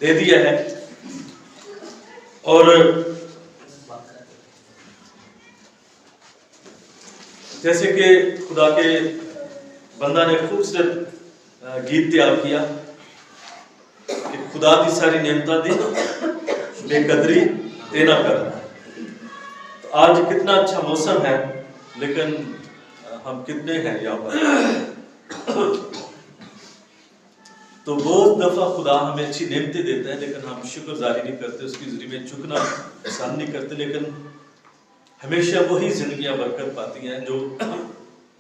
दे दिया है। और जैसे कि खुदा के बंदा ने खूबसूरत गीत तैयार किया कि खुदा दी सारी नेमतां दी बेकदरी ते ना कर। तो आज कितना अच्छा मौसम है, लेकिन हम कितने हैं यहाँ पर। तो बहुत दफा खुदा हमें अच्छी नेमतें देता है, लेकिन हम शुक्रगुजारी नहीं करते, उसकी जिंदगी में झुकना पसंद नहीं करते। लेकिन हमेशा वही जिंदगियां बरकत पाती हैं जो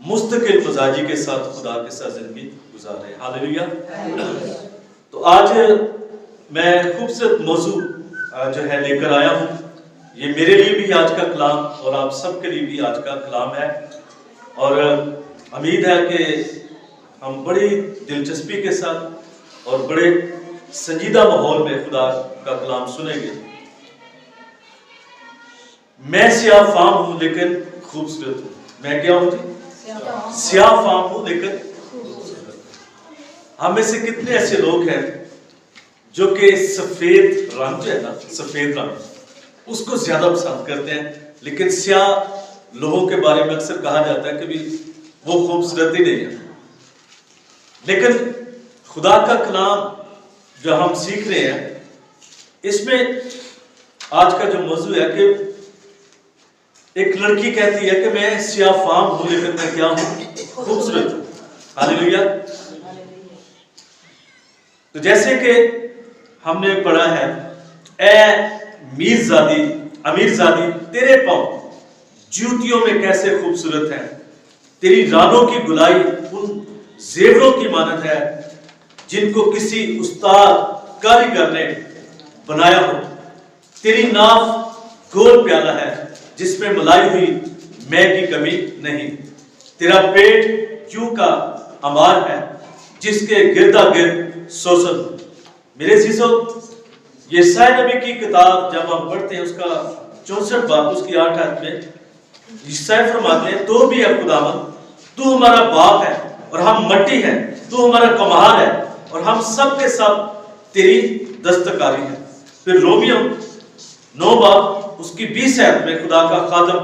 मुस्तकिल मजाजी के साथ खुदा के साथ जिंदगी गुजारे। हालेलुया। तो आज मैं खूबसूरत मौजू जो है लेकर आया हूँ। ये मेरे लिए भी आज का कलाम और आप सबके लिए भी आज का कलाम है, और उम्मीद है कि हम बड़ी दिलचस्पी के साथ और बड़े संजीदा माहौल में खुदा का कलाम सुनेंगे। मैं स्याह फाम हूं लेकिन खूबसूरत हूं। मैं क्या हूं जी? स्याह फाम हूं लेकिन खूबसूरत। हम में से कितने ऐसे लोग हैं जो कि सफेद रंग जो है ना, सफेद रंग उसको ज्यादा पसंद करते हैं, लेकिन स्याह लोगों के बारे में अक्सर कहा जाता है कि भी वो खूबसूरत ही नहीं है। लेकिन खुदा का कलाम जो हम सीख रहे हैं, इसमें आज का जो मौजू है कि एक लड़की कहती है कि मैं स्याह फाम हूं लेकिन मैं क्या हूं? खूबसूरत हूं। हालेलुया। तो जैसे कि हमने पढ़ा है, ए अमीरजादी तेरे पांव जूतियों में कैसे खूबसूरत है, तेरी रानों की गुलाई उन जेवरों की मानद है जिनको किसी उस्ताद कारीगर ने बनाया हो। तेरी नाफ गोल प्याला है जिसमें मलाई हुई मैं की कमी नहीं। तेरा पेट जू का अमार है जिसके गिरदा गिर्द शोषण। मेरे सीसो, ये यशायाह नबी की किताब जब हम पढ़ते हैं, उसका 64 बाब उसकी 8 आयत में यशायाह फरमाते हैं, तो भी है खुदावन, तू हमारा बाप है और हम मट्टी है, तू हमारा कमार है और हम सब के सब तेरी दस्तकारी है। फिर रोमियो 9 बाब उसकी 20 आयत में खुदा का खादम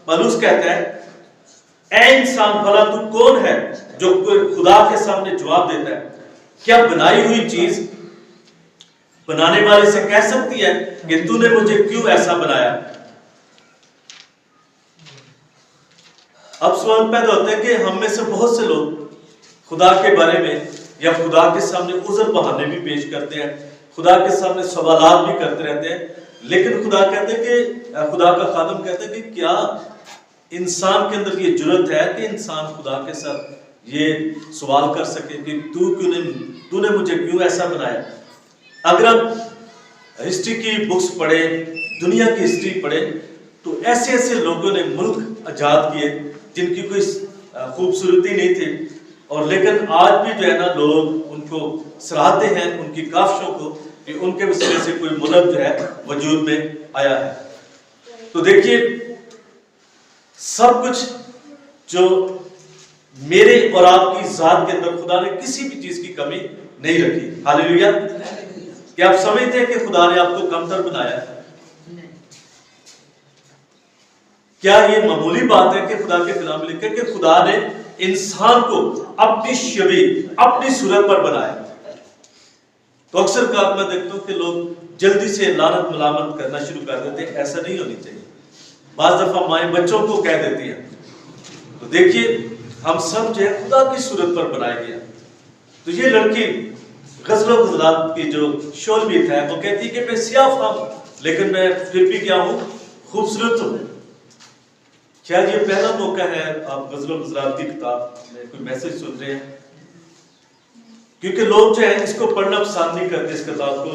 पौलुस कहता है, ऐ इंसान भला तू कौन है जो कोई खुदा के सामने जवाब देता है? क्या बनाई हुई चीज बनाने वाले से कह सकती है कि तूने मुझे क्यों ऐसा बनाया? अब सवाल पैदा होता है कि हम में से बहुत से लोग खुदा के बारे में या खुदा के सामने उज़र बहाने भी पेश करते हैं, खुदा के सामने सवालात भी करते रहते हैं, लेकिन खुदा कहते हैं कि खुदा का खादम कहते हैं कि क्या इंसान के अंदर ये जुर्रत है कि इंसान खुदा के साथ ये सवाल कर सके कि तूने मुझे क्यों ऐसा बनाया? अगर आप हिस्ट्री की बुक्स पढ़े, दुनिया की हिस्ट्री पढ़े, तो ऐसे ऐसे लोगों ने मुल्क आजाद किए जिनकी कोई खूबसूरती नहीं थी, और लेकिन आज भी जो है ना लोग उनको सराहते हैं, उनकी काविशों को, कि उनके वसीले से कोई मुल्क जो है वजूद में आया है। तो देखिए, सब कुछ जो मेरे और आपकी जात के अंदर खुदा ने किसी भी चीज की कमी नहीं रखी। हालेलुया। क्या आप समझते हैं कि खुदा ने आपको कमतर बनाया है? क्या ये मामूली बात है कि खुदा के कलाम में लिखा कि खुदा ने इंसान को अपनी छवि, अपनी सूरत पर बनाया? तो अक्सर का मैं देखता हूं कि लोग जल्दी से लानत मलामत करना शुरू कर देते हैं। ऐसा नहीं होनी चाहिए। बाज दफा माएं बच्चों को कह देती हैं। तो देखिए, हम सब जो है खुदा की सूरत पर बनाए गए। तो ये लड़की गजलों गुजरात की जो शोलबीत है, वो कहती है कि मैं स्याह हूं लेकिन मैं फिर भी क्या हूं? खूबसूरत हूं। शायद ये पहला मौका है आप गजलों गुजरात की किताब में कोई मैसेज सुन रहे हैं, क्योंकि लोग जो है इसको पढ़ना पसंद नहीं करते। इस किताब को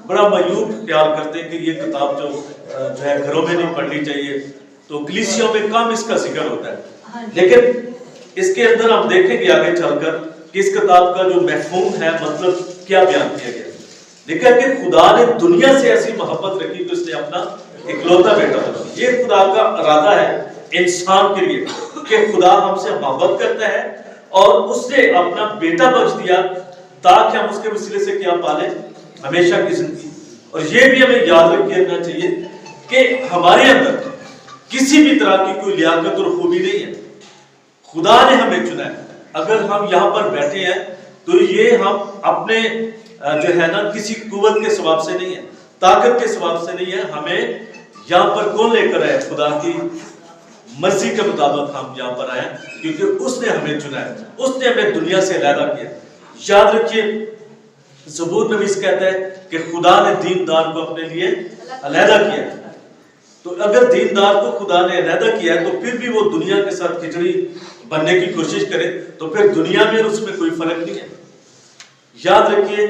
बड़ा मायूब ख्याल करते हैं कि ये किताब जो है घरों में नहीं पढ़नी चाहिए, तो कलीसियों में कम इसका जिक्र होता है। लेकिन इसके अंदर हम देखेंगे आगे चलकर कि इस किताब का जो महफूम है, मतलब क्या बयान किया गया। देखा कि खुदा ने दुनिया से ऐसी मोहब्बत रखी कि उसने अपना इकलौता बेटा बना। ये खुदा का इरादा है इंसान के लिए कि खुदा हमसे मोहब्बत करता है और उसने अपना बेटा बख्श दिया ताकि हम उसके वसीले से क्या पाले? हमेशा की जिंदगी। और ये भी हमें याद रखना चाहिए कि हमारे अंदर किसी भी तरह की कोई लियाकत और खूबी नहीं है। खुदा ने हमें चुना है। अगर हम यहाँ पर बैठे हैं तो ये हम अपने जो है ना किसी कुव्वत के स्वभाव से नहीं है, ताकत के स्वभाव से नहीं है। हमें यहाँ पर कौन लेकर आया? खुदा की मर्जी के मुताबिक हम यहाँ पर आए, क्योंकि उसने हमें चुना है, उसने हमें दुनिया से अलग किया। याद रखिए, ज़बूर नवीस कहता है कि खुदा ने दीनदार को अपने लिए अलहदा किया। तो अगर दीनदार को खुदा ने अलहदा किया है तो फिर भी वो दुनिया के साथ खिचड़ी बनने की कोशिश करे तो फिर दुनिया में उसमें कोई फर्क नहीं है। याद रखिए,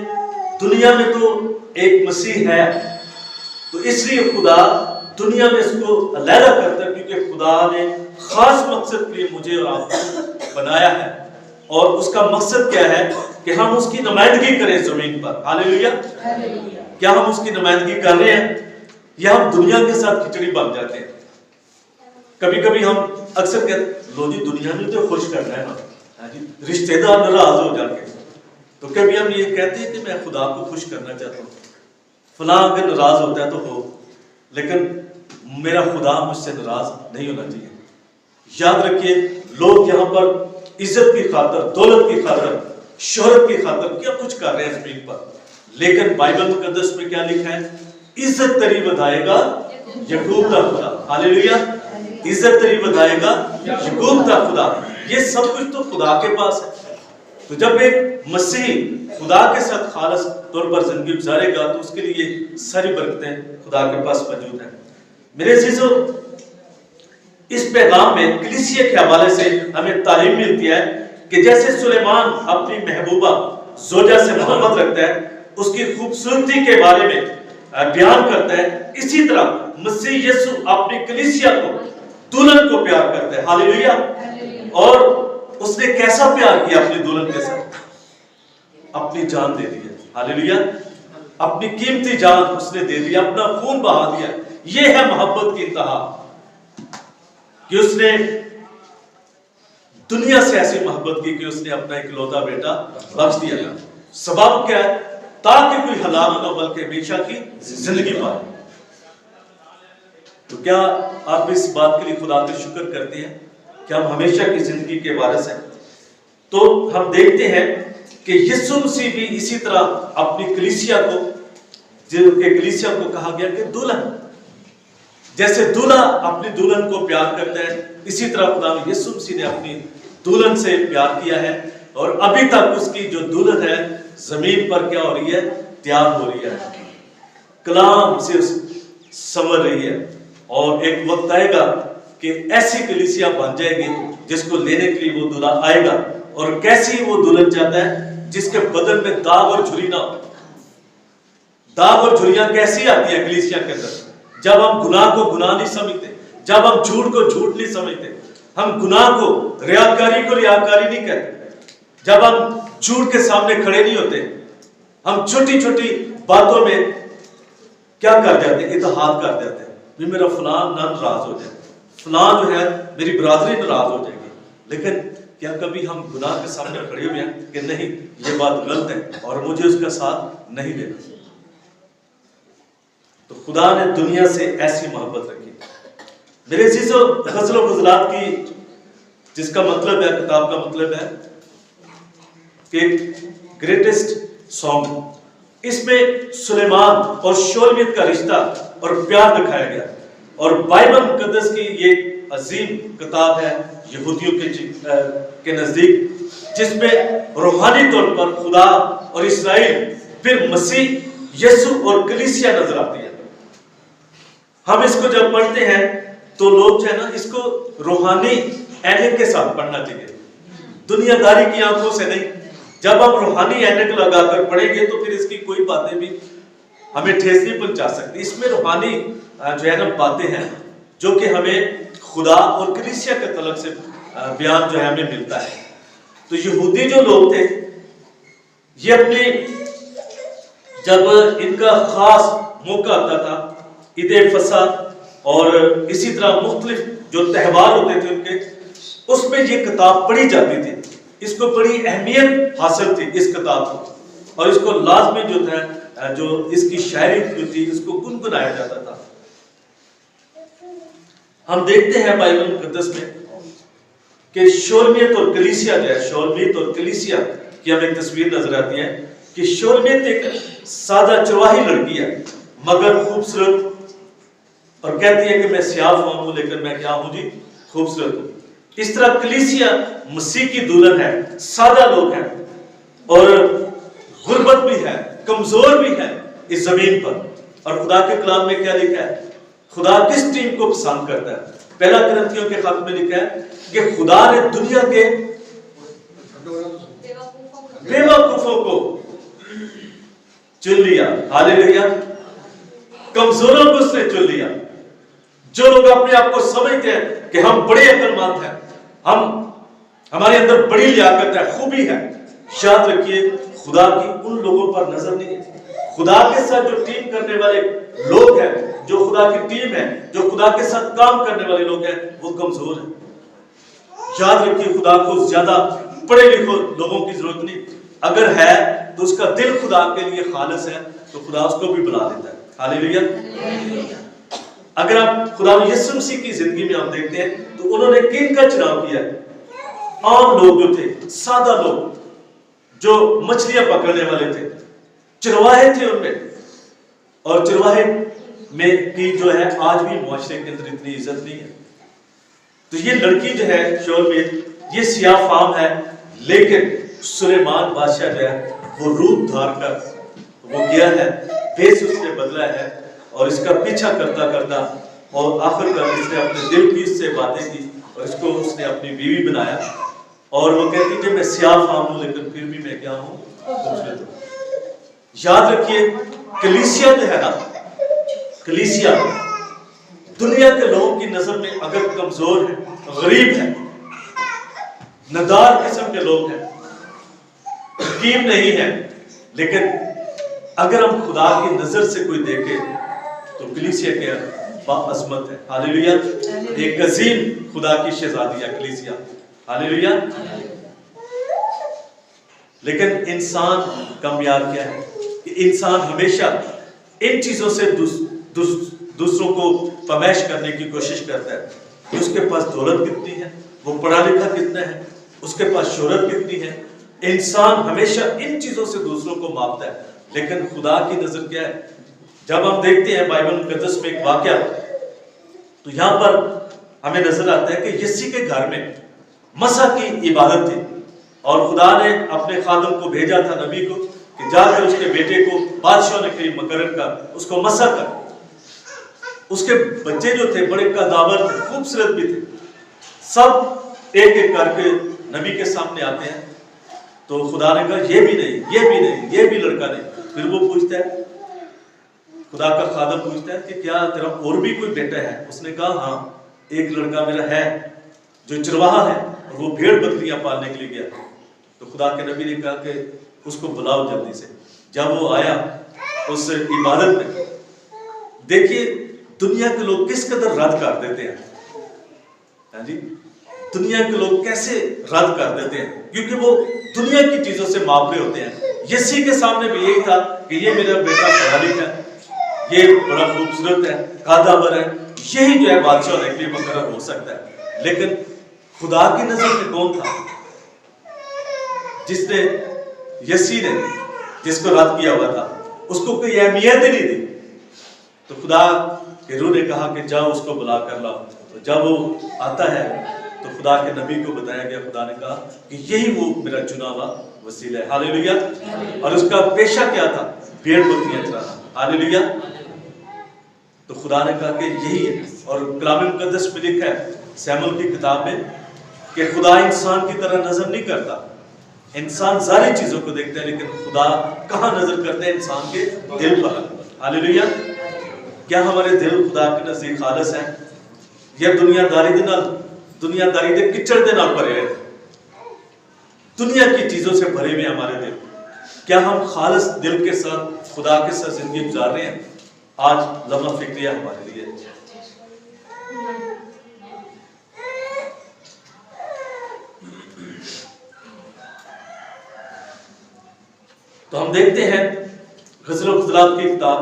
दुनिया में तो एक मसीह है, तो इसलिए खुदा दुनिया में इसको अलहदा करता है, क्योंकि खुदा ने खास मकसद के लिए मुझे और आपको बनाया है। और उसका मकसद क्या है कि हम उसकी नुमाइंदगी करें जमीन पर। हालेलुया। क्या हम उसकी नुमाइंदगी कर रहे हैं या हम दुनिया के साथ खिचड़ी बन जाते हैं? कभी कभी हम अक्सर कहते लो जी दुनिया में तो खुश करना है ना जी, रिश्तेदार नाराज हो जाके, तो कभी हम ये कहते हैं कि मैं खुदा को खुश करना चाहता हूँ, फलां अगर नाराज होता है तो हो, लेकिन मेरा खुदा मुझसे नाराज नहीं होना चाहिए। याद रखिए, लोग यहाँ पर इज्जत की खातर, दौलत की खातर, शोहरत की खातर क्या कुछ कर रहे हैं जमीन पर, लेकिन बाइबल मुकद्दस में क्या लिखा है? इज्जत तरी बताएगा यकूब का खुदा। हालेलुया। इज्जत तरी बताएगा यकूब का खुदा। ये सब कुछ तो खुदा के पास है। तो जब एक मसीह खुदा के साथ खालिस तौर पर जिंदगी गुजारेगा तो उसके लिए सारी बरकतें खुदा के पास मौजूद हैं। मेरे अजीजों, इस पैगाम में कलीसिया के हवाले से हमें तालीम मिलती है कि जैसे सुलेमान अपनी महबूबा जोजा से मोहब्बत रखता है, उसकी खूबसूरती के बारे में बयान करता है, इसी तरह मसीह यीशु अपनी कलीसिया को, दुल्हन को प्यार करता है। हालेलुया। और उसने कैसा प्यार किया अपनी दुल्हन के साथ? अपनी जान दे दी है। हालेलुया। अपनी कीमती जान उसने दे दी, अपना खून बहा दिया। यह है मोहब्बत की इंतहा, कि उसने दुनिया से ऐसी मोहब्बत की कि उसने अपना इकलौता बेटा बख्श दिया। सबब क्या है? ताकि कोई हलाक न बल्कि हमेशा की जिंदगी पाए। तो क्या आप इस बात के लिए खुदा का शुक्र करते हैं कि हम हमेशा की जिंदगी के वारिस हैं? तो हम देखते हैं कि यीशु मसीह भी इसी तरह अपनी कलीसिया को, जिनके कलीसिया को कहा गया कि दुल्हन, जैसे दूल्हा अपनी दुल्हन को प्यार करता है, इसी तरह खुदा यीशु मसीह ने अपनी दुल्हन से प्यार किया है। और अभी तक उसकी जो दुल्हन है जमीन पर क्या हो रही है? तैयार हो रही है, कलाम से समझ रही है। और एक वक्त आएगा कि ऐसी कलीसिया बन जाएगी जिसको लेने के लिए वो दूल्हा आएगा। और कैसी वो दुल्हन चाहता है? जिसके बदन में दाग और झुर्री ना हो। दाग और झुर्रियां कैसी आती है कलीसिया के अंदर? जब हम गुनाह को गुनाह नहीं समझते, जब हम झूठ को झूठ नहीं समझते, हम गुनाह को, रियाकारी को रियाकारी नहीं कहते, जब हम झूठ के सामने खड़े नहीं होते, हम छोटी छोटी बातों में क्या कर जाते हैं? इत्तेहाद कर जाते हैं, भी मेरा फलान नाराज हो जाए, फलान जो है मेरी बरादरी नाराज हो जाएगी। लेकिन क्या कभी हम गुनाह के सामने खड़े हुए हैं कि नहीं, ये बात गलत है और मुझे उसका साथ नहीं देना? तो खुदा ने दुनिया से ऐसी मोहब्बत रखी। मेरे अजीजों, गज़ल और ग़ज़लात की, जिसका मतलब है, किताब का मतलब है कि ग्रेटेस्ट सॉन्ग, इसमें सुलेमान और शोलमियत का रिश्ता और प्यार दिखाया गया। और बाइबल मुकद्दस की ये अजीम किताब है यहूदियों के नजदीक, जिसमें रूहानी तौर पर खुदा और इस्राएल, फिर मसीह यीशु और कलीसिया नजर आती है। हम इसको जब पढ़ते हैं तो लोग जो है ना, इसको रूहानी ऐनक के साथ पढ़ना चाहिए, दुनियादारी की आंखों से नहीं। जब हम रूहानी ऐनक लगाकर पढ़ेंगे तो फिर इसकी कोई बातें भी हमें ठेस नहीं पहुंचा सकती। इसमें रूहानी जो है ना बातें हैं जो कि हमें खुदा और कलीसिया के तलक से बयान जो है हमें मिलता है। तो यहूदी जो लोग थे, ये अपने, जब इनका खास मौका आता था, ईद फसा और इसी तरह मुख्तलिफ जो त्यौहार होते थे उनके, उसमें ये किताब पढ़ी जाती थी। इसको बड़ी अहमियत हासिल थी इस किताब को, और इसको लाजमी जो था जो इसकी शायरी जो थी इसको गुनगुनाया जाता था। हम देखते हैं बाइबल मुकद्दस में कि शोलमियत और कलीसिया जो है, शोलमियत और कलीसिया की हमें एक तस्वीर नजर आती है कि शोलमियत एक सादा चरवाही लड़की है मगर खूबसूरत, और कहती है कि मैं सियाफ हूं लेकिन मैं क्या हूं जी, खूबसूरत हूं। इस तरह कलीसिया मसीह की दुल्हन है, सादा लोग हैं और गुर्बत भी है, कमजोर भी है इस जमीन पर। और खुदा के कलाम में क्या लिखा है, खुदा किस टीम को पसंद करता है? पहला कुरिन्थियों के खत में लिखा है कि खुदा ने दुनिया के बेवकूफों को चुन लिया। हालेलुया। कमजोरों को उसने चुन लिया। जो लोग अपने आप को समझते हैं कि हम बड़े अक्लमंद हैं, हमारे अंदर बड़ी लियाकत है, खूबी है, याद रखिए खुदा की उन लोगों पर नजर नहीं है। खुदा के साथ जो टीम करने वाले लोग हैं, जो खुदा की टीम है, जो खुदा के साथ काम करने वाले लोग हैं, वो कमजोर हैं। याद रखिए खुदा को ज्यादा पढ़े लिखे लोगों की जरूरत नहीं, अगर है तो उसका दिल खुदा के लिए खालिस है तो खुदा उसको भी बुला लेता है। हालेलुया। अगर आप खुदा यीशु मसीह की जिंदगी में आप देखते हैं तो उन्होंने किन का चुनाव किया? आम लोग जो थे, सादा लोग, जो मछलियां पकड़ने वाले थे, चरवाहे थे उनमें। और चरवाहे में की जो है आज भी मुआशरे के अंदर इतनी इज्जत नहीं है। तो ये लड़की जो है शोलमियत, ये सियाह फाम है, लेकिन सुलेमान बादशाह जो है वो रूप धार कर वो गया है, भेष उसने बदला है और इसका पीछा करता करता और आखिरकार इसने अपने दिल की इससे बातें की और इसको उसने अपनी बीवी बनाया। और वो कहती है मैं सियाह फाम हूं लेकिन फिर भी मैं क्या हूं, खूबसूरत हूं। याद रखिए कलीसिया जो है ना, कलीसिया दुनिया के लोगों की नजर में अगर कमजोर है, गरीब है, नदार किस्म के लोग हैं, हकीम नहीं है, लेकिन अगर हम खुदा की नजर से कोई देखे तो कलीसिया के बाअज़मत है। हालेलुया। एक अजीम खुदा की शहजादी है कलीसिया। हालेलुया। लेकिन इंसान का म्यार क्या है कि इंसान हमेशा इन चीजों से दूसरों को फमैश करने की कोशिश करता है कि उसके पास दौलत कितनी है, वो पढ़ा लिखा कितना है, उसके पास शोहरत कितनी है। इंसान हमेशा इन चीजों से दूसरों को मापता है, लेकिन खुदा की नजर क्या है? जब हम देखते हैं बाइबल मुकद्दस में एक वाकया, तो यहां पर हमें नजर आता है कि यस्सी के घर में मसा की इबादत थी और खुदा ने अपने खादम को भेजा था, नबी को, कि जाकर उसके बेटे को बादशाह ने कहीं मुकर्रर कर, उसको मसा कर। उसके बच्चे जो थे बड़े कदावर थे, खूबसूरत भी थे, सब एक एक करके नबी के सामने आते हैं। तो खुदा ने कहा ये भी नहीं, ये भी नहीं, ये भी लड़का नहीं। फिर वो पूछता है, खुदा का खादम पूछता है कि क्या तेरा और भी कोई बेटा है? उसने कहा हाँ, एक लड़का मेरा है जो चरवाहा है और वो भेड़ बकरियां पालने के लिए गया। तो खुदा के नबी ने कहा कि उसको बुलाओ जल्दी से। जब वो आया उस इबादत में, देखिए दुनिया के लोग किस कदर रद्द कर देते हैं। हाँ जी, दुनिया के लोग कैसे रद्द कर देते हैं, क्योंकि वो दुनिया की चीजों से माप रहे होते हैं। यीशु के सामने भी यही था कि ये मेरा बेटा पढ़ा लिखा है, ये बड़ा खूबसूरत है, कादावर है, यही जो है बादशाह होने के लिए मुकर्रर हो सकता है। लेकिन खुदा की नजर में कौन था जिसने यसी ने जिसको रद्द किया हुआ था, उसको कोई अहमियत ही नहीं दी। तो खुदा के रूह ने कहा कि जाओ उसको बुला कर लाओ। तो जब वो आता है तो खुदा के नबी को बताया गया, खुदा ने कहा कि यही वो मेरा चुना हुआ वसीला है। हालेलुया। और उसका पेशा क्या था? भेड़ बकरियां चराना। हालेलुया। तो खुदा ने कहा कि यही है। और कलाम मुकद्दस में लिखा है सैमुएल की किताब में कि खुदा इंसान की तरह नजर नहीं करता। इंसान सारी चीजों को देखता है, लेकिन खुदा कहां नजर करते हैं? इंसान के दिल पर। हालेलुया। क्या हमारे दिल खुदा के नजदीक खालिस है या दुनियादारी दे किचड़ दे नाल भरे हैं? दुनिया की चीजों से भरे हुए हमारे दिल। क्या हम खालिस दिल के साथ खुदा के साथ जिंदगी गुजार रहे हैं? आज लम्हा फिक्रिया हमारे लिए। तो हम देखते हैं ग़ज़ल-ओ-ग़ुज़लात की किताब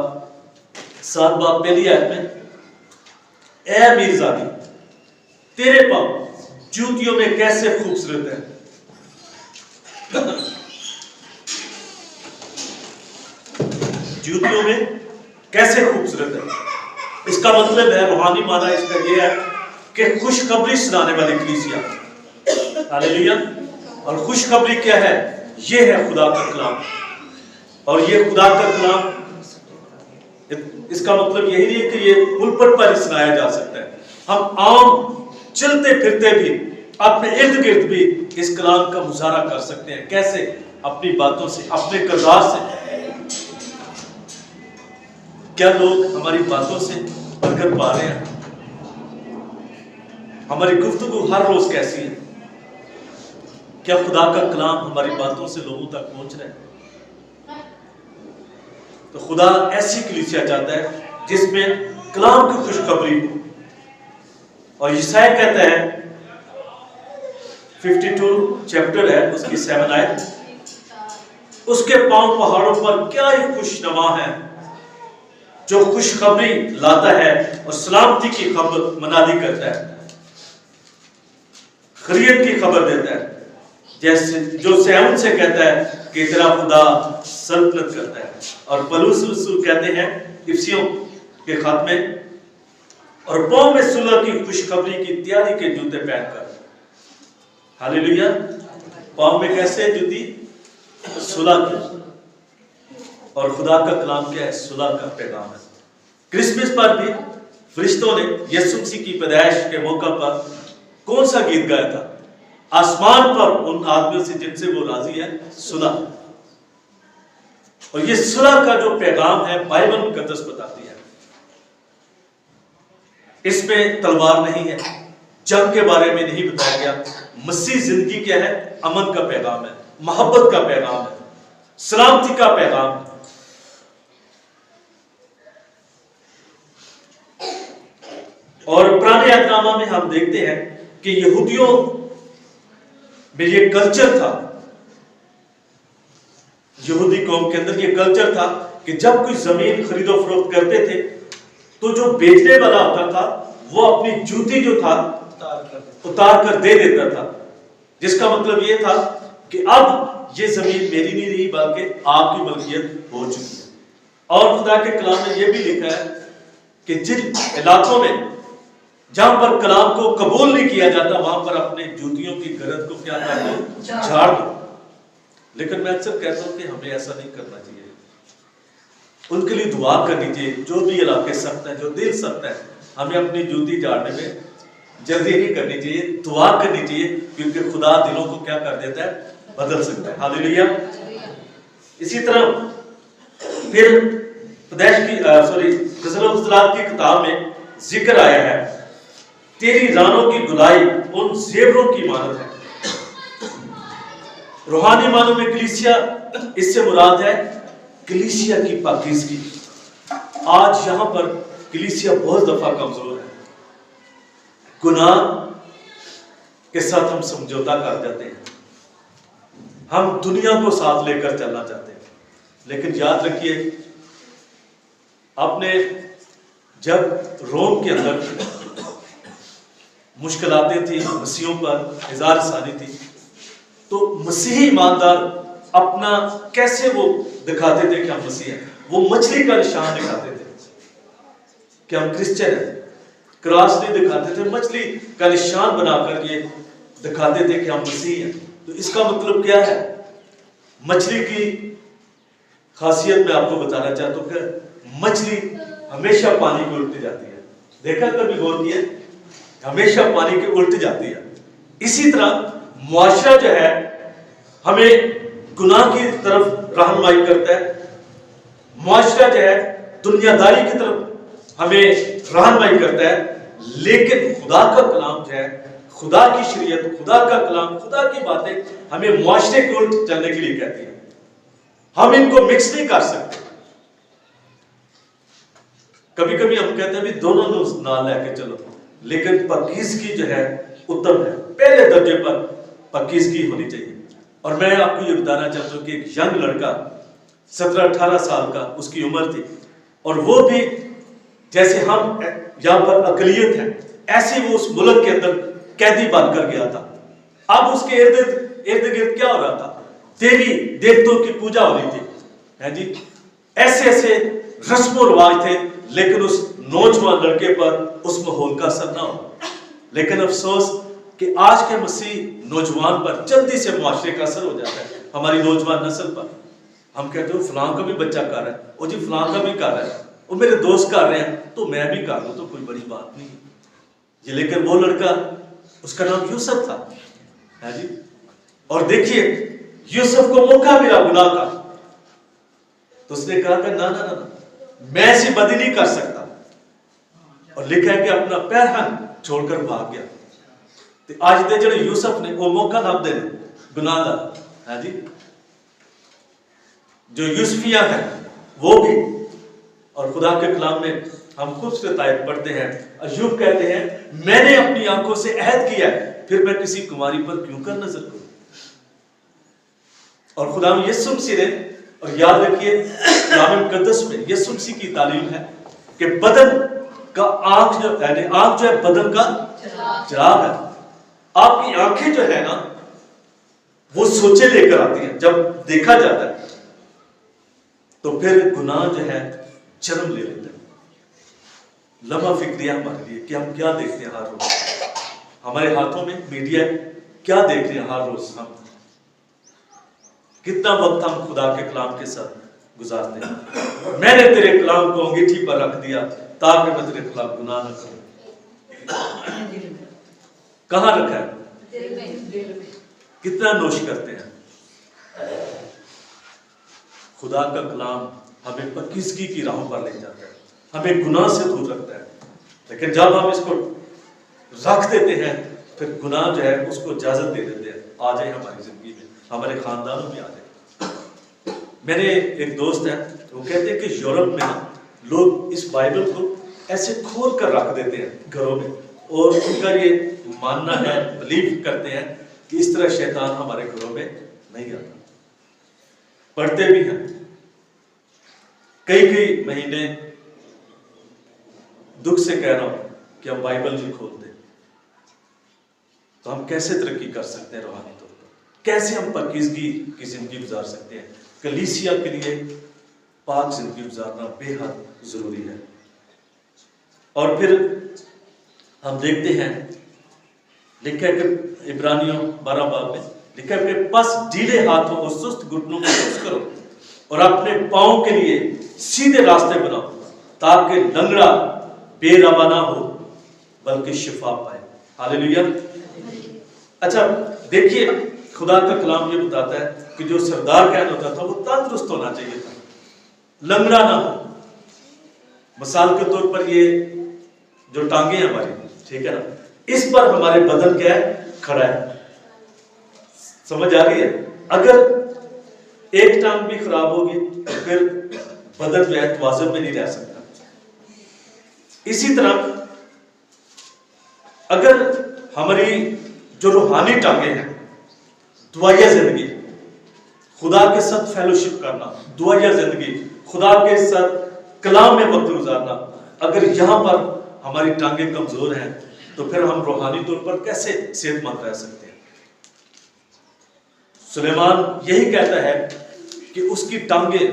7 बाब पहली आयत में, ए मीरज़ादी तेरे पाँव जूतियों में कैसे खूबसूरत है। जूतियों में कैसे खूबसूरत है, इसका मतलब है, रूहानी माना इसका यह है कि खुशखबरी सुनाने वाली कलीसिया। हालेलुया। और खुशखबरी क्या है? यह है खुदा का कलाम। और ये खुदा का कलाम, इसका मतलब यही नहीं है कि ये पुलपट पर ही सुनाया जा सकता है। हम आम चलते फिरते भी, अपने इर्द गिर्द भी इस कलाम का मुजाहरा कर सकते हैं। कैसे? अपनी बातों से, अपने किरदार से। क्या लोग हमारी बातों से बरकत पा रहे हैं? हमारी गुफ्तगू हर रोज कैसी है? क्या खुदा का कलाम हमारी बातों से लोगों तक पहुंच रहा है? तो खुदा ऐसी कलीसिया चाहता है जिसमें कलाम की खुशखबरी हो। और यशायाह कहता है, 52 चैप्टर है उसकी 7 आयत, उसके पांव पहाड़ों पर क्या ही खुशनुमा है, जो खुशखबरी लाता है और सलामती की खबर मनादी करता है, खैरियत की खबर देता है, जैसे जो सिय्योन से कहता है कि तेरा खुदा सल्तनत करता है। और पौलुस रसूल कहते हैं इफिसियों के खत में, और पाँव में सुलह की खुशखबरी की तैयारी के जूते पहनकर। हालेलुया। पाँव में कैसे जूती? सुलह की। और खुदा का कलाम क्या है? सुलह का पैगाम है। क्रिसमस पर भी फरिश्तों ने यीशु मसीह की पैदाइश के मौका पर कौन सा गीत गाया था? आसमान पर उन आदमियों से जिनसे वो राजी है, सुलह। और ये सुलह का जो पैगाम है, बाइबल मुकद्दस बताती है। इसमें तलवार नहीं है, जंग के बारे में नहीं बताया गया। मसीह जिंदगी क्या है? अमन का पैगाम है, मोहब्बत का पैगाम है, सलामती का पैगाम है। और पुराने अहदनामा में हम देखते हैं कि यहूदियों में ये कल्चर था, यहूदी कौम के अंदर ये कल्चर था कि जब कोई जमीन खरीदो फरोख्त करते थे तो जो बेचने वाला होता था वो अपनी जूती जो था उतार कर दे देता था, जिसका मतलब ये था कि अब ये जमीन मेरी नहीं रही बल्कि आपकी मलकियत हो चुकी है। और खुदा के कलाम में ये भी लिखा है कि जिन इलाकों में जहां पर कलाम को कबूल नहीं किया जाता वहां पर अपने जूतियों की गरद को क्या कर दो? झाड़ दो। लेकिन मैं अक्सर कहता हूं कि हमें ऐसा नहीं करना चाहिए। उनके लिए दुआ करनी चाहिए। जो भी इलाके सख्त है, जो दिल सख्त है, हमें अपनी जूती झाड़ने में जल्दी नहीं करनी चाहिए, दुआ करनी चाहिए, क्योंकि खुदा दिलों को क्या कर देता है? बदल सकता है। हालेलुया। इसी तरह फिर ग़ज़ल-ओ-ग़ुज़लात की किताब में जिक्र आया है, तेरी रानों की गुलाई उन ज़ेवरों की मानद है। रूहानी मानों में कलीसिया, इससे मुराद है कलीसिया की पाकीज़गी। आज यहां पर कलीसिया बहुत दफा कमजोर है। गुनाह के साथ हम समझौता कर जाते हैं, हम दुनिया को साथ लेकर चलना चाहते हैं। लेकिन याद रखिए, आपने जब रोम के अंदर मुश्किलातें थी, मसीहों पर इज़ार सानी थी, तो मसीही ईमानदार अपना कैसे वो दिखाते थे कि हम मसीह हैं? वो मछली का निशान दिखाते थे कि हम क्रिश्चियन हैं। क्रॉस नहीं दिखाते थे, मछली का निशान बनाकर ये दिखाते थे कि हम मसीह हैं। तो इसका मतलब क्या है? मछली की खासियत मैं आपको बताना चाहता हूं कि मछली हमेशा पानी को उल्टी जाती है। देखा कभी गौर किया? हमेशा पानी के उल्ट जाती है। इसी तरह मुआशरा जो है हमें गुनाह की तरफ रहनुमाई करता है। मुआशरा जो है दुनियादारी की तरफ हमें रहनुमाई करता है। लेकिन खुदा का कलाम जो है, खुदा की शरीयत, खुदा का कलाम, खुदा की बातें हमें मुआशरे के उल्ट चलने के लिए कहती है। हम इनको मिक्स नहीं कर सकते। कभी कभी हम कहते हैं भी दोनों नाम लेके चलो, लेकिन पाकीज़गी जो है उत्तम है, पहले दर्जे पर पाकीज़गी होनी चाहिए। और मैं आपको ये बताना चाहता हूँ कि एक यंग लड़का 17-18 साल का उसकी उम्र थी, और वो भी जैसे हम यहाँ पर अकलियत है, ऐसे वो उस मुल्क के अंदर कैदी बनकर गया था। अब उसके इर्द गिर्द क्या हो रहा था? देवी देवताओं की पूजा हो रही थी, है जी। ऐसे ऐसे रस्म रिवाज थे, लेकिन उस नौजवान लड़के पर उस माहौल का असर ना हो। लेकिन अफसोस कि आज के मसीह नौजवान पर जल्दी से मुआशरे का असर हो जाता है, हमारी नौजवान नस्ल पर। हम कहते हो फलां का भी बच्चा कर रहा है, और जी फलां का भी कर रहा है, वो मेरे दोस्त कर रहे हैं तो मैं भी कर लूं, तो कोई बड़ी बात नहीं जी। लेकिन वो लड़का, उसका नाम यूसुफ था, है जी। और देखिए यूसुफ को मौका मिला गुनाह का, तो उसने कहा कि ना ना ना, मैं ऐसी बदी नहीं कर सकता, और लिखा है कि अपना पैरहन छोड़कर भाग गया। तो आज दे जो यूसुफ ने वो मौका लभ दे गुनाह का, है जी। जो यूसुफिया है वो भी, और खुदा के कलाम में हम खूबसूरत आयत पढ़ते हैं, अय्यूब कहते हैं मैंने अपनी आंखों से अहद किया है, फिर मैं किसी कुमारी पर क्यों कर नजर करूं। और खुदा यीशु मसीह ने, और याद रखिए कलाम मुकद्दस में यीशु मसीह की तालीम है कि बदन का आंख जो है बदन का चिराग है। आपकी आंखें जो है ना, वो सोचे लेकर आती हैं। जब देखा जाता है तो फिर गुनाह जो है जन्म ले लेते हैं। लम्हा फिक्रिया हमारे लिए कि हम क्या देखते हैं हर रोज, हमारे हाथों में मीडिया क्या देख रहे हैं हर रोज, हम कितना वक्त हम खुदा के कलाम के साथ गुजारते हैं। मैंने तेरे कलाम को अंगीठी पर रख दिया ताकि मैं तेरे खिलाफ गुनाह न करूं। कहां रखा है? कितना नोश करते हैं। खुदा का कलाम हमें पाकीज़गी की राहों पर ले जाता है, हमें गुनाह से दूर रखता है। लेकिन जब हम इसको रख देते हैं, फिर गुनाह जो है उसको इजाजत दे देते हैं आ जाए हमारी जिंदगी में, हमारे खानदानों में आ जाए। मेरे एक दोस्त है, वो कहते हैं कि यूरोप में लोग इस बाइबल को ऐसे खोल कर रख देते हैं घरों में, और उनका ये मानना है, बिलीव करते हैं कि इस तरह शैतान हमारे घरों में नहीं आता। पढ़ते भी हैं, कई महीने दुख से कह रहा हूं कि हम बाइबल नहीं खोलते, तो हम कैसे तरक्की कर सकते हैं रूहानी तौर पर? कैसे हम पाकीज़गी की जिंदगी गुजार सकते हैं? कलीसिया के लिए पाक जिंदगी गुजारना बेहद जरूरी है। और फिर हम देखते हैं, लिखा है कि इब्रानियों 12 बाब में लिखा है कि बस ढीले हाथों और सुस्त घुटनों को खुश करो और अपने पांव के लिए सीधे रास्ते बनाओ, ताकि लंगड़ा बेरवा ना हो बल्कि शिफा पाए। हालेलुया। अच्छा देखिए, खुदा का कलाम ये बताता है कि जो सरदार कहना होता था वो तंदुरुस्त होना चाहिए था, लंगड़ा ना हो। मिसाल के तौर पर ये जो टांगे हैं हमारी, ठीक है ना, इस पर हमारे बदन क्या है? खड़ा है। समझ आ रही है? अगर एक टांग भी खराब होगी तो फिर बदन जो है तवाज़ुन में नहीं रह सकता। इसी तरह अगर हमारी जो रूहानी टांगे हैं, दुआया जिंदगी, खुदा के साथ फेलोशिप करना, दुआया जिंदगी, खुदा के साथ कलाम में वक्त गुजारना, अगर यहां पर हमारी टांगे कमजोर हैं तो फिर हम रूहानी तौर पर कैसे सेहतमंद रह सकते हैं? सुलेमान यही कहता है कि उसकी टांगे,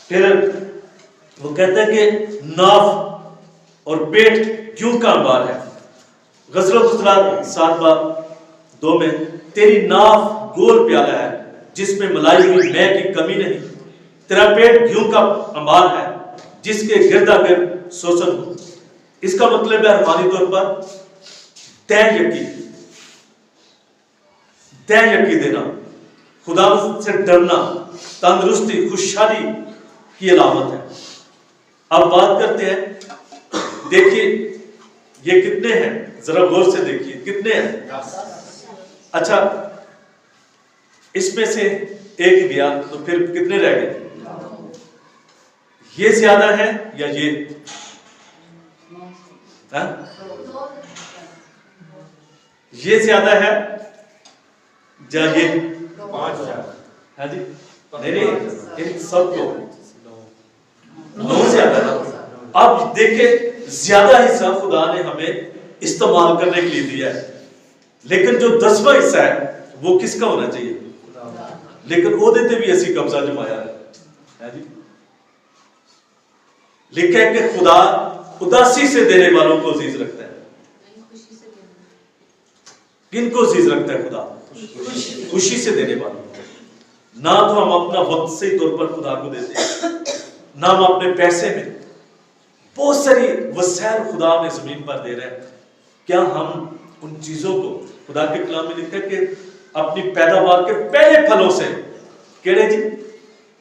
फिर वो कहता है कि नाफ और पेट यूं का अंबार है। ग़ज़ल-ओ-ग़ुज़लात 7 बाब 2 में तेरी नाफ गोल प्याला है जिसमें मलाई हुई मैं की कमी नहीं, तेरा पेट घी का अंबार है जिसके गिरदा गिर्द शोषण हो। इसका मतलब है रूहानी तौर पर तय यकी देना, खुदा से डरना, तंदुरुस्ती, खुशहाली की अलामत है। अब बात करते हैं, देखिए ये कितने हैं, जरा गौर से देखिए कितने हैं। अच्छा, इसमें से एक गया तो फिर कितने रह गए? ये ज्यादा है या ये? हा? ये ज्यादा है, जाइए 5,000। हाँ जी, नहीं इन सबको 9 से आता है। अब देखिए ज्यादा हिस्सा खुदा ने हमें इस्तेमाल करने के लिए दिया है, लेकिन जो 10वां हिस्सा है वो किसका होना चाहिए? लेकिन वो देते भी ऐसी कब्जा जमाया है जी। लिखा है कि खुदा उदासी से देने वालों को अजीज रखता है। किनको अजीज रखता है खुदा? खुशी से देने वालों को। ना तो हम अपना वक्त सही तौर पर खुदा को देते हैं, ना हम अपने पैसे में। बहुत सारी वसैल खुदा ने जमीन पर दे रहे हैं, क्या हम उन चीजों को, खुदा के कलाम में लिखा है कि अपनी पैदावार के पहले फलों से, केड़े जी?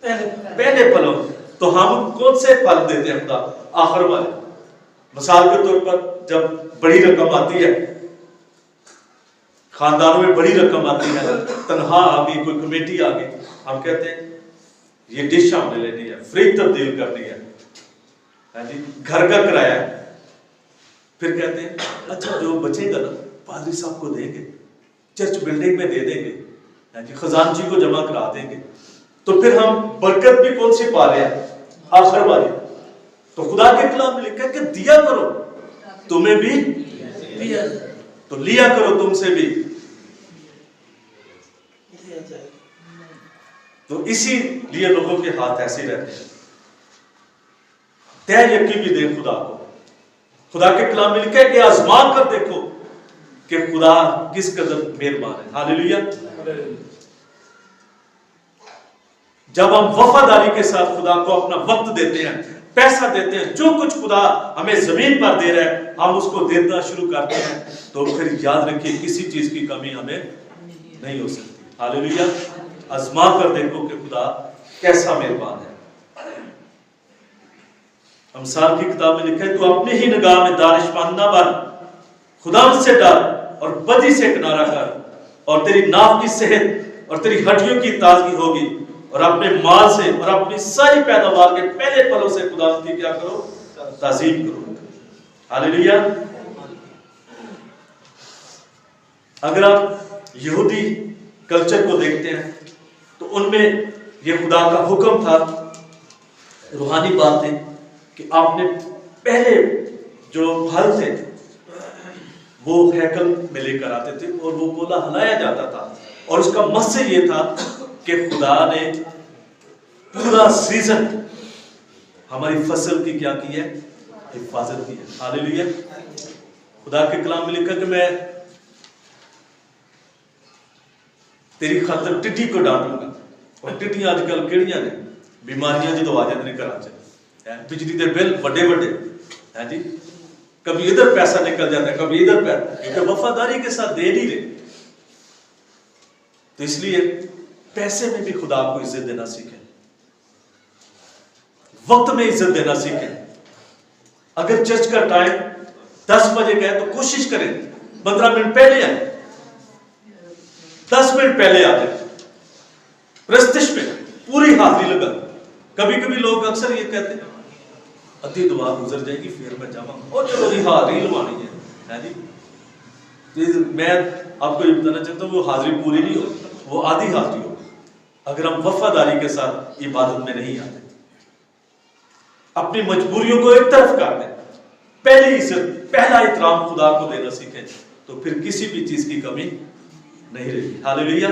पहले फलों। तो हम कौन से फल देते हैं खुदा? आखिर वाले। मिसाल के तौर पर जब बड़ी रकम आती है, खानदानों में बड़ी रकम आती है, तनख्वाह आ गई, कोई कमेटी आ गई, हम कहते हैं ये डिश हमने लेनी है, फ्रिज तब्दील करनी है जी, घर का किराया है। फिर कहते हैं अच्छा जो बचेगा ना पादरी साहब को देंगे, चर्च बिल्डिंग में दे देंगे जी, खजानची को जमा करा देंगे। तो फिर हम बरकत भी कौन सी पा रहे हैं? आखिर वाली। तो खुदा के कलाम में लिखा है कि दिया करो तुम्हें भी दिया, तो लिया करो तुमसे भी। तो इसीलिए लोगों के हाथ ऐसे रहते हैं। तय यकीन भी दे खुदा को। खुदा के कलाम में लिखा है कि आजमा कर देखो कि खुदा किस कदर मेहरबान है। हालेलुया। जब हम वफादारी के साथ खुदा को अपना वक्त देते हैं, पैसा देते हैं, जो कुछ खुदा हमें जमीन पर दे रहा है हम उसको देना शुरू करते हैं, तो फिर याद रखिए किसी चीज की कमी हमें नहीं हो सकती। हालेलुया। आजमा कर देखो कि खुदा कैसा मेहरबान है। अमसाल की किताब में लिखा है तू अपने ही निगाह में दानिशमंद ना बन, खुदा से डर और बदी से किनारा कर, और तेरी नाफ की सेहत और तेरी हड्डियों की ताजगी होगी, और अपने माल से और अपनी सारी पैदावार के पहले फलों से खुदा की क्या करो? ताजीम करो। हालेलुया। अगर आप यहूदी कल्चर को देखते हैं तो उनमें यह खुदा का हुक्म था, रूहानी बात है कि आपने पहले जो फल थे वो हैकल में लेकर आते थे और वो गोला हिलाया जाता था, और उसका मकसद ये था कि खुदा ने पूरा सीजन हमारी फसल की क्या की है? हिफाजत की है। हालेलुया। खुदा के कलाम में लिखा कि मैं तेरी खातर टिड्डी को डांटूंगा, और टिड्डियां आजकल केड़ियां ने बीमारियां जो आ जाती घर च, बिजली के बिल बड़े बड़े है जी, कभी इधर पैसा निकल जाता है कभी इधर पैसा, क्योंकि वफादारी के साथ दे नहीं रहे। तो इसलिए पैसे में भी खुदा को इज्जत देना सीखें, वक्त में इज्जत देना सीखें। अगर चर्च का टाइम 10 बजे का है तो कोशिश करें 15 मिनट पहले आए, 10 मिनट पहले आ जाए, प्रस्तिश में पूरी हाजिरी लगा। कभी कभी लोग अक्सर ये कहते हैं अद्धी दुआ गुजर जाएगी फिर मैं जाऊंगा, और चलो जी हाजिरी लवानी है जी। तो मैं आपको ये बताना चाहता हूँ वो हाजिरी पूरी नहीं हो, वो आधी हाजिरी हो, अगर हम वफादारी के साथ इबादत में नहीं आते, अपनी मजबूरियों को एक तरफ कर दें, पहली इज्जत पहला एहतराम खुदा को देना सीखें, तो फिर किसी भी चीज की कमी नहीं रहेगी। हालेलुया।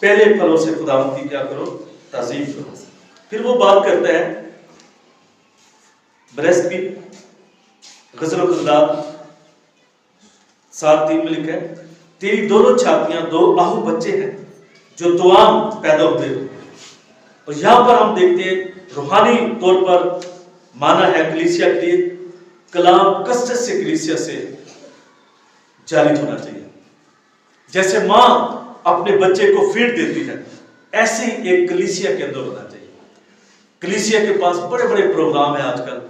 पहले फलों से खुदा की क्या करो? ताजीम करो। फिर वो बात करता है ब्रेस्ट की, गज़ल-ओ-ख़ुदा 7:3 में लिखा है तेरी दोनों छातियां 2 आहू बच्चे हैं जो तुआम पैदा होते हो। और यहां पर हम देखते हैं रूहानी तौर पर माना है कलीसिया के लिए कलाम कसरत से कलीसिया से जारी होना चाहिए। जैसे मां अपने बच्चे को फीड देती है, ऐसे ही एक कलीसिया के अंदर होना चाहिए। कलीसिया के पास बड़े बड़े प्रोग्राम है आजकल,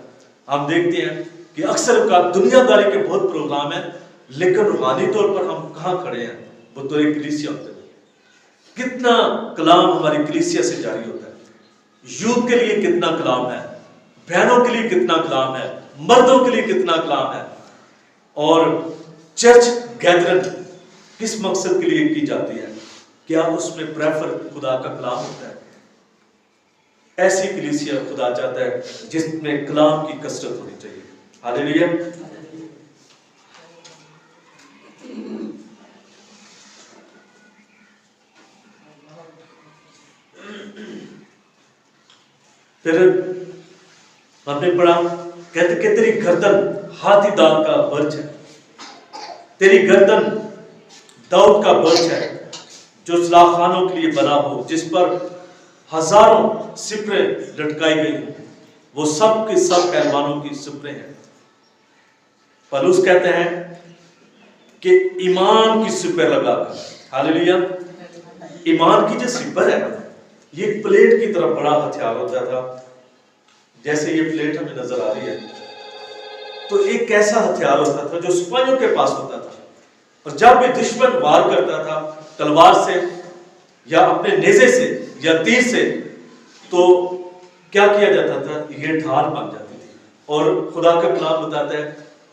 हम देखते हैं कि अक्सर का दुनियादारी के बहुत प्रोग्राम है, लेकिन रूहानी तौर पर हम कहां खड़े हैं? वो तो एक कलीसिया होता है। कितना कलाम हमारी कलीसिया से जारी होता है, यूथ के लिए कितना कलाम है, बहनों के लिए कितना कलाम है, मर्दों के लिए कितना कलाम है। और चर्च गैदरिंग किस मकसद के लिए की जाती है? क्या उसमें प्रेफर खुदा का कलाम होता है? ऐसी कलीसिया खुदा चाहता है जिसमें कलाम की कसरत होनी चाहिए। हालेलुया। फिर हमने पढ़ा, कहते कि तेरी गर्दन हाथी दांत का बर्छ है, तेरी गर्दन दाऊद का बर्छ है जो सलाखानों के लिए बना हो, जिस पर हजारों सिपरें लटकाई गई हो। वो सब के सब पहलवानों की सिपरें हैं। पौलुस कहते हैं कि ईमान की सिपर लगाकर, हालेलुया, ईमान की जो सिपर है ये प्लेट की तरह बड़ा हथियार होता था। जैसे ये प्लेट हमें नजर आ रही है, तो एक कैसा हथियार होता था जो सिपाहियों के पास होता था, और जब भी दुश्मन वार करता था तलवार से या अपने नेज़े से या तीर से, तो क्या किया जाता था, ये ढाल बन जाती थी। और खुदा का कलाम बताता है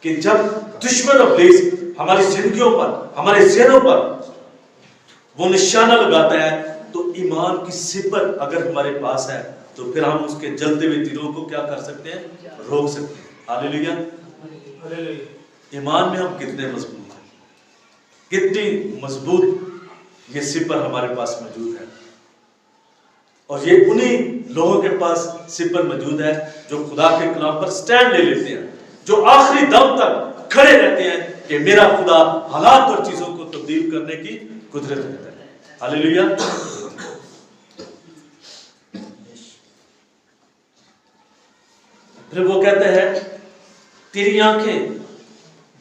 कि जब दुश्मन इब्लीस हमारी जिंदगियों पर, हमारे ज़हनों पर वो निशाना लगाता है, तो ईमान की सिपर अगर हमारे पास है तो फिर हम उसके जलते हुए तीरों को क्या कर सकते हैं, रोक सकते हैं। हालेलुया। ईमान में हम कितने मजबूत हैं, कितनी मजबूत ये सिपर हमारे पास मौजूद है। और ये उन्हीं लोगों के पास सिपर मौजूद है जो खुदा के कलाम पर स्टैंड ले लेते हैं, जो आखिरी दम तक खड़े रहते हैं कि मेरा खुदा हालात और चीजों को तब्दील करने की कुदरत रखता है। हालेलुया। फिर वो कहता है, तेरी आंखें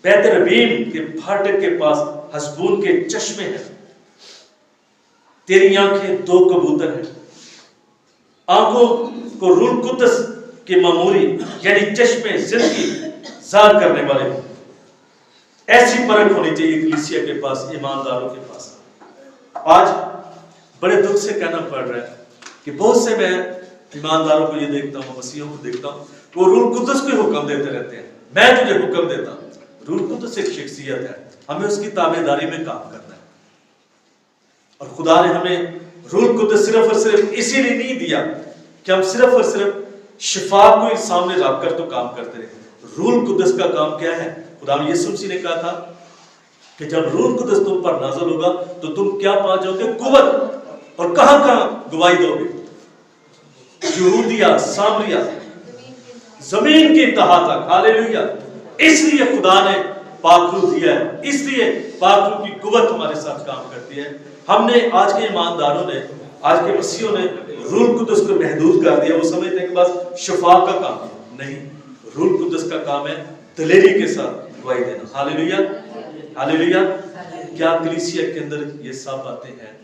बैतरबीम के फाटक के पास हसबून के चश्मे हैं। तेरी आंखें दो कबूतर हैं, आंखों को रूह कुद्दस की मामूरी यानी चश्मे जिंदगी ज़ाहिर करने वाले। ऐसी परख होनी चाहिए कलीसिया के पास, ईमानदारों के पास। आज बड़े दुख से कहना पड़ रहा है कि बहुत से मैं ईमानदारों को ये देखता हूँ, मसीहों को देखता हूँ, वो रूह कुद्दस को हुक्म देते रहते हैं, मैं तुझे हुक्म देता हूँ। रूह कुद्दस एक शख्सियत है, हमें उसकी ताबेदारी में काम करना है। और खुदा ने हमें रूह कुद्दस सिर्फ और सिर्फ इसीलिए नहीं दिया कि हम सिर्फ और सिर्फ शिफा को सामने रखकर तो काम करते रहे। रूह कुद्दस का काम क्या है? खुदा ने यीशु मसीह ने कहा था कि जब रूह कुद्दस तुम पर नाज़िल होगा तो तुम क्या पा जाओगे? कुव्वत। और कहां कहां गवाही दोगे? यहूदिया, सामरिया, जमीन की इंतहा तक। हालेलुया। इसलिए खुदा ने पाक रूह दिया है, इसलिए पाक रूह की कुव्वत हमारे साथ काम करती है। हमने आज के ईमानदारों ने, आज के मसीहों ने रूह कुद्दस को महदूद कर दिया। वो समझते हैं कि बस शिफा का काम है, नहीं, रूह कुद्दस का काम है दिलेरी के साथ गवाही देना। Hallelujah, hallelujah. क्या कलीसिया के अंदर ये सब बातें हैं?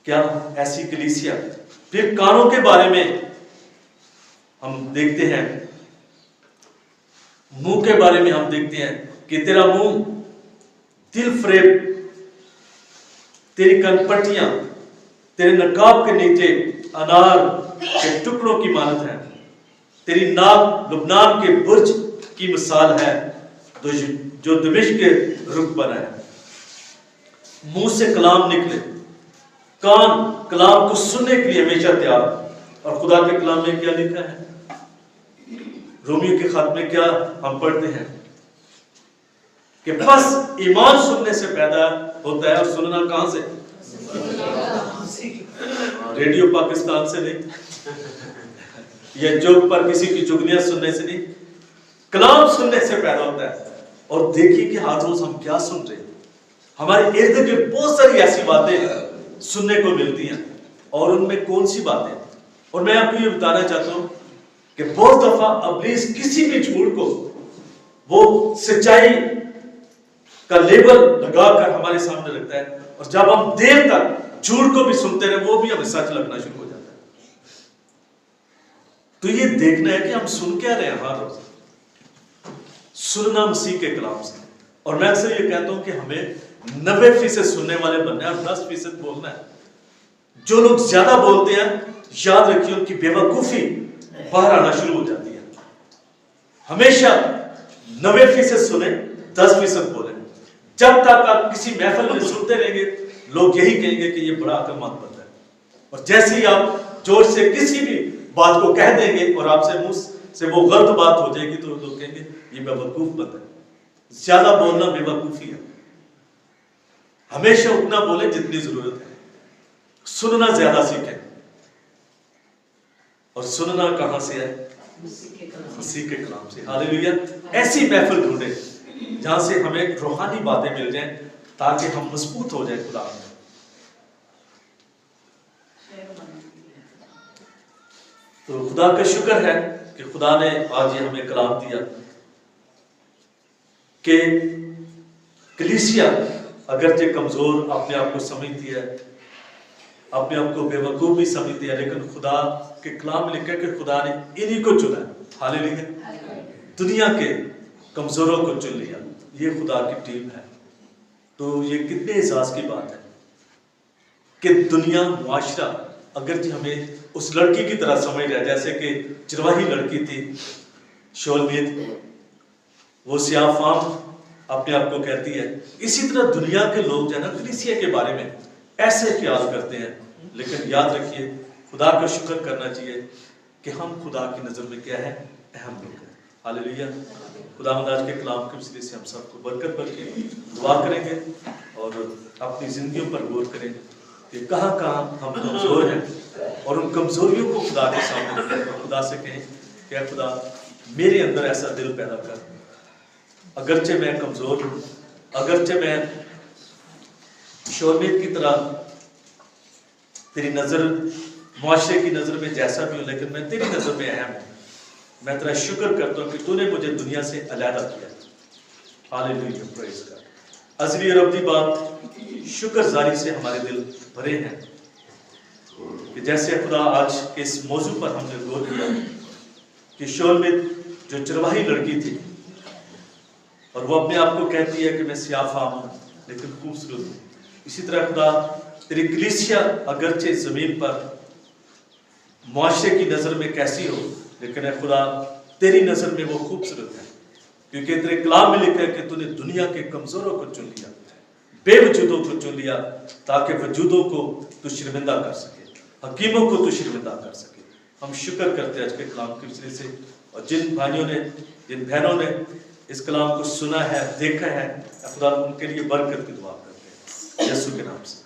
क्या ऐसी कलीसिया? फिर कानों के बारे में हम देखते हैं, मुंह के बारे में हम देखते हैं कि तेरा मुंह दिल फरेब, तेरी कनपटियां तेरे नकाब के नीचे अनार के टुकड़ों की मानत है। तेरी नाक लुबनान के बुर्ज की मिसाल है जो दमिश्क के रुख बना है। मुंह से कलाम निकले, कान कलाम को सुनने के लिए हमेशा तैयार। और खुदा के कलाम में क्या लिखा है? रोमियो के खत में क्या हम पढ़ते हैं कि बस ईमान सुनने से पैदा होता है, और सुनना कहां से? रेडियो पाकिस्तान से नहीं, या जोक पर किसी की चुगलियां सुनने से नहीं, कलाम सुनने से पैदा होता है। और देखिए कि हर रोज हम क्या सुन रहे हैं। हमारे इर्द गिर्द बहुत सारी ऐसी बातें सुनने को मिलती हैं, और उनमें कौन सी बातें? और मैं आपको ये बताना चाहता हूं कि बहुत दफा इब्लीस किसी भी झूठ को वो सच्चाई का लेबल लगाकर हमारे सामने रखता है, और जब हम देर तक झूठ को भी सुनते रहे, वो भी हमें सच लगना शुरू हो जाता है। तो ये देखना है कि हम सुन क्या रहे हैं हर रोज। सुनना मसीह के कलाम से। और मैं अक्सर ये कहता हूं कि हमें 90% सुनने वाले बनना है और 10% बोलना है। जो लोग ज्यादा बोलते हैं, याद रखिए उनकी बेवकूफी बाहर आना शुरू हो जाती है। हमेशा 90% सुने, 10% बोले। जब तक आप किसी महफिल में सुनते रहेंगे, लोग यही कहेंगे कि ये बड़ा अक्लमंद बंदा है। और जैसे ही आप जोर से किसी भी बात को कह देंगे और आपसे मुंह से वो गलत बात हो जाएगी तो लोग कहेंगे ये बेवकूफ बंदा है। ज्यादा बोलना बेवकूफी है। हमेशा उतना बोले जितनी जरूरत है। सुनना ज्यादा सीखें। और सुनना कहां से है? मसीह के कलाम से। हालेलुया। ऐसी महफिल ढूंढे जहां से हमें रूहानी बातें मिल जाएं ताकि हम मजबूत हो जाए खुदा में। तो खुदा का शुक्र है कि खुदा ने आज ये हमें कलाम दिया कि कलीसिया अगरचे कमजोर अपने आप को समझती है, अपने आप को बेवकूफ भी समझती है, लेकिन खुदा के कलाम में लिखा कि खुदा ने इन्हीं को चुना। हालेलुया। दुनिया के कमजोरों को चुन लिया। ये खुदा की टीम है। तो ये कितने एहसास की बात है कि दुनिया मुआशरा अगर हमें उस लड़की की तरह समझ रहा है जैसे कि चरवाही लड़की थी शोलमीत, वो सियाह फाम अपने आप को कहती है। इसी तरह दुनिया के लोग जो है ना कलीसिया के बारे में ऐसे ख्याल करते हैं। लेकिन याद रखिए खुदा का शुक्र करना चाहिए कि हम खुदा की नजर में क्या है? अहम लोग हैं। हालेलुया। खुदा आज के कलाम के वसीले से हम सबको बरकत बरके दुआ करेंगे और अपनी जिंदगियों पर गौर करें कि कहाँ कहाँ हम कमजोर हैं और उन कमजोरियों को खुदा के सामने रखें और खुदा से कहें क्या खुदा मेरे अंदर ऐसा दिल पैदा कर, अगरचे मैं कमजोर हूँ, अगरचे मैं शोरमीत की तरह तेरी नजर मुआशरे की नजर में जैसा भी हूँ, लेकिन मैं तेरी नजर में अहम हूँ। मैं तेरा शुक्र करता हूँ कि तूने मुझे दुनिया से अलहदा किया। हालेलुया। Praise God. अज़ली और अब्दी बात शुक्रगुजारी से हमारे दिल भरे हैं कि जैसे खुदा आज के इस मौजू पर हमने गौर किया कि शोलमीत जो चरवाही लड़की थी और वो अपने आप को कहती है कि मैं सियाह फाम हूँ लेकिन खूबसूरत हूँ। इसी तरह खुदा तेरी कलीसिया अगरचे जमीन पर मुआशरे की नजर में कैसी हो, लेकिन खुदा तेरी नजर में वो खूबसूरत है क्योंकि तेरे कलाम में लिखा है कि तूने दुनिया के कमजोरों को चुन लिया, बेवजूदों को चुन लिया ताकि वजूदों को तू शर्मिंदा कर सके, हकीमों को तू शर्मिंदा कर सके। हम शुक्र करते हैं आज के कलाम के वसीले से और जिन भाइयों ने जिन बहनों ने इस कलाम को सुना है देखा है खुदा उनके लिए बरकत की दुआ करते हैं यीशु के नाम से।